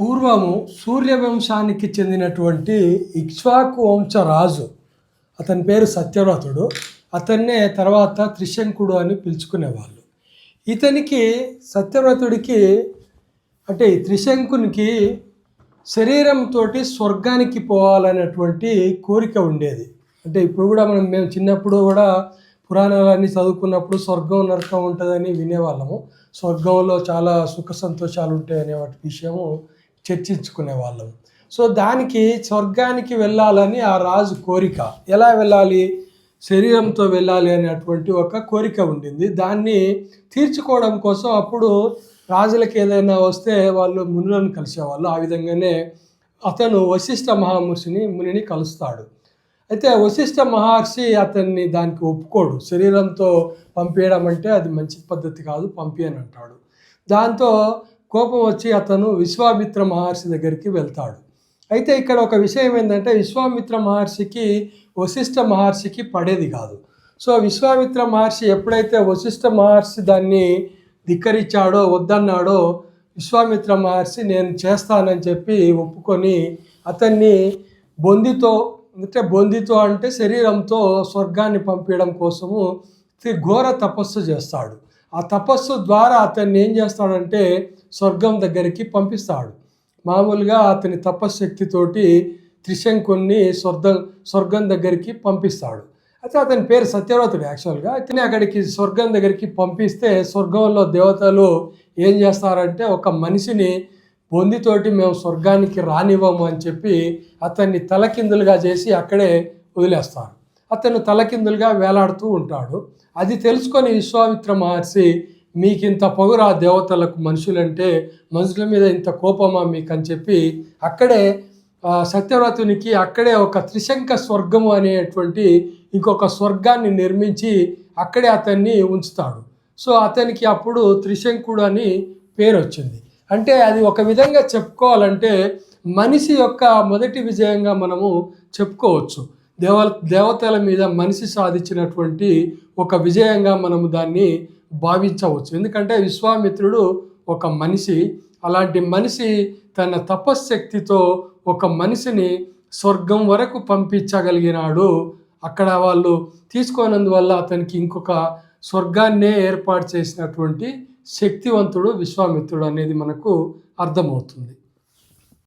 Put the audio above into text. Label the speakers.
Speaker 1: పూర్వము సూర్యవంశానికి చెందినటువంటి ఇక్ష్వాకు వంశ రాజు, అతని పేరు సత్యవ్రతుడు. అతన్నే తర్వాత త్రిశంకుడు అని పిలుచుకునేవాళ్ళు. ఇతనికి సత్యవ్రతుడికి అంటే త్రిశంకునికి శరీరంతో స్వర్గానికి పోవాలనేటువంటి కోరిక ఉండేది. అంటే ఇప్పుడు కూడా మేము చిన్నప్పుడు కూడా పురాణాలన్నీ చదువుకున్నప్పుడు స్వర్గం నరకం ఉంటుందని వినేవాళ్ళము. స్వర్గంలో చాలా సుఖ సంతోషాలు ఉంటాయనే వాటి విషయము చర్చించుకునే వాళ్ళం. సో దానికి స్వర్గానికి వెళ్ళాలని ఆ రాజు కోరిక. ఎలా వెళ్ళాలి? శరీరంతో వెళ్ళాలి అనేటువంటి ఒక కోరిక ఉండింది. దాన్ని తీర్చుకోవడం కోసం అప్పుడు రాజులకు ఏదైనా వస్తే వాళ్ళు మునులను కలిసేవాళ్ళు. ఆ విధంగానే అతను వశిష్ఠ మునిని కలుస్తాడు. అయితే వశిష్ఠ మహర్షి అతన్ని దానికి ఒప్పుకోడు. శరీరంతో పంపించడం అంటే అది మంచి పద్ధతి కాదు, పంపియని అంటాడు. దాంతో కోపం వచ్చి అతను విశ్వామిత్ర మహర్షి దగ్గరికి వెళ్తాడు. అయితే ఇక్కడ ఒక విషయం ఏంటంటే విశ్వామిత్ర మహర్షికి వశిష్ఠ మహర్షికి పడేది కాదు. సో విశ్వామిత్ర మహర్షి ఎప్పుడైతే వశిష్ఠ మహర్షి దాన్ని ధిక్కరించాడో, వద్దన్నాడో, విశ్వామిత్ర మహర్షి నేను చేస్తానని చెప్పి ఒప్పుకొని అతన్ని బొందితో అంటే శరీరంతో స్వర్గాన్ని పంపించడం కోసము ఘోర తపస్సు చేస్తాడు. ఆ తపస్సు ద్వారా అతన్ని ఏం చేస్తాడంటే స్వర్గం దగ్గరికి పంపిస్తాడు. మామూలుగా అతని తపశ్శక్తితోటి త్రిశంకుని స్వర్గం దగ్గరికి పంపిస్తాడు. అయితే అతని పేరు సత్యవ్రతుడు. యాక్చువల్గా అతని అక్కడికి స్వర్గం దగ్గరికి పంపిస్తే స్వర్గంలో దేవతలు ఏం చేస్తారంటే ఒక మనిషిని బొందితోటి మేము స్వర్గానికి రానివ్వము అని చెప్పి అతన్ని తలకిందులుగా చేసి అక్కడే వదిలేస్తారు. అతను తలకిందులుగా వేలాడుతూ ఉంటాడు. అది తెలుసుకొని విశ్వామిత్ర మహర్షి, మీకింత పొగరా దేవతలకు మనుషులంటే, మనుషుల మీద ఇంత కోపమా మీకు అని చెప్పి అక్కడే సత్యవ్రతునికి అక్కడే ఒక త్రిశంక స్వర్గము అనేటువంటి ఇంకొక స్వర్గాన్ని నిర్మించి అక్కడే అతన్ని ఉంచుతాడు. సో అతనికి అప్పుడు త్రిశంకుడు అని పేరు వచ్చింది. అంటే అది ఒక విధంగా చెప్పుకోవాలంటే మనిషి యొక్క మొదటి విజయంగా మనము చెప్పుకోవచ్చు. దేవతల మీద మనిషి సాధించినటువంటి ఒక విజయంగా మనము దాన్ని భావించవచ్చు. ఎందుకంటే విశ్వామిత్రుడు ఒక మనిషి. అలాంటి మనిషి తన తపశ్శక్తితో ఒక మనిషిని స్వర్గం వరకు పంపించగలిగినాడు. అక్కడ వాళ్ళు తీసుకోనందువల్ల అతనికి ఇంకొక స్వర్గాన్నే ఏర్పాటు చేసినటువంటి శక్తివంతుడు విశ్వామిత్రుడు అనేది మనకు అర్థమవుతుంది.